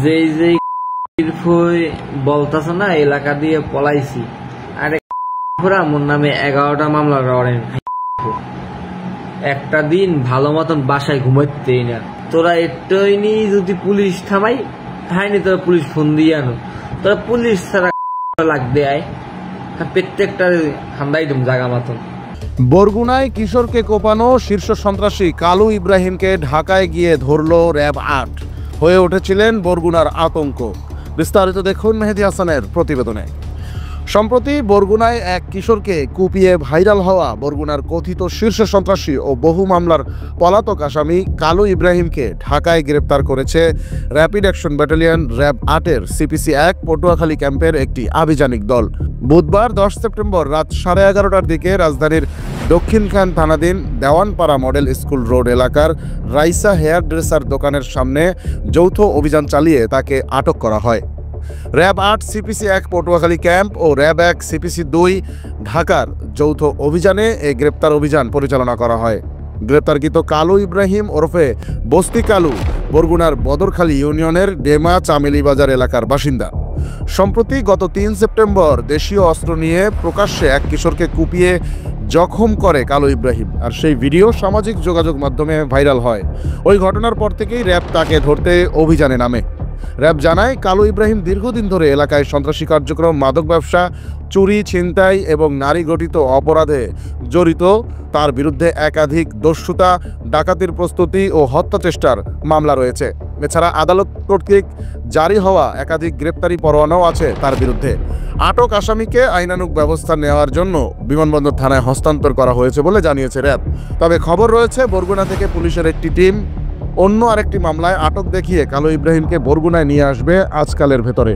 যেই যেই বলতাছে না এলাকা দিয়ে পলাইছি, আরে মোর নামে 11টা মামলা রড়েন। একটা দিন ভালো মতন বাসায় ঘুমাইতেই না। তোরা এটাই নি যদি পুলিশ থামাই হাইনি, তোরা পুলিশ ফোন দিয়ে আনো। তোরা পুলিশ ছাড়া লাগবে আয়, প্রত্যেকটা হান্দাই দুম জাগা মতন। বরগুনায় কিশোরকে কোপানো শীর্ষ সন্ত্রাসী কালু ইব্রাহিমকে ঢাকায় গিয়ে ধরল র‍্যাব ৮। হয়ে উঠেছিলেন বরগুনার আতঙ্ক। বিস্তারিত দেখুন মেহেদী হাসানের প্রতিবেদনে। সম্প্রতি বরগুনায় এক কিশোরকে কুপিয়ে ভাইরাল হওয়া বরগুনার কথিত শীর্ষ সন্ত্রাসী ও বহু মামলার পলাতক আসামি কালু ইব্রাহিমকে ঢাকায় গ্রেপ্তার করেছে র্যাপিড অ্যাকশন ব্যাটালিয়ন র‍্যাব ৮-এর CPC ১ পটুয়াখালী ক্যাম্পের একটি আভিযানিক দল। বুধবার ১০ সেপ্টেম্বর রাত 11:30টার দিকে রাজধানীর দক্ষিণখান থানাধীন দেওয়ানপাড়া মডেল স্কুল রোড এলাকার রাইসা হেয়ার ড্রেসার দোকানের সামনে যৌথ অভিযান চালিয়ে তাকে আটক করা হয়। র‍্যাব ৮ CPC ১ পটুয়াখালী ক্যাম্প ও র‍্যাব ১ CPC ২ ঢাকার যৌথ অভিযানে এই গ্রেপ্তার অভিযান পরিচালনা করা হয়। গ্রেপ্তারকৃত কালু ইব্রাহিম ওরফে বস্তি কালু বরগুনার বদরখালী ইউনিয়নের ডেমা চামেলি বাজার এলাকার বাসিন্দা। সম্প্রতি গত ৩ সেপ্টেম্বর দেশীয় অস্ত্র নিয়ে প্রকাশ্যে এক কিশোরকে কুপিয়ে জখম করে কালু ইব্রাহিম, আর সেই ভিডিও সামাজিক যোগাযোগ মাধ্যমে ভাইরাল হয়। ওই ঘটনার পর থেকেই র‍্যাব তাকে ধরতে অভিযানে নামে। র‍্যাব জানায়, কালু ইব্রাহিম দীর্ঘদিন ধরে এলাকায় সন্ত্রাসী কার্যক্রম, মাদক ব্যবসা, চুরি, ছিনতাই এবং নারী গঠিত অপরাধে জড়িত। তার বিরুদ্ধে একাধিক দস্যুতা, ডাকাতির প্রস্তুতি ও হত্যা চেষ্টার মামলা রয়েছে। এছাড়া আদালত কর্তৃক জারি হওয়া একাধিক গ্রেপ্তারি পরোয়ানাও আছে তার বিরুদ্ধে। আটক আসামিকে আইনানুগ ব্যবস্থা নেওয়ার জন্য বিমানবন্দর থানায় হস্তান্তর করা হয়েছে বলে জানিয়েছে র‍্যাব। তবে খবর রয়েছে, বরগুনা থেকে পুলিশের একটি টিম অন্য আরেকটি মামলায় আটক দেখিয়ে কালু ইব্রাহিমকে বরগুনায় নিয়ে আসবে আজকালের ভেতরে।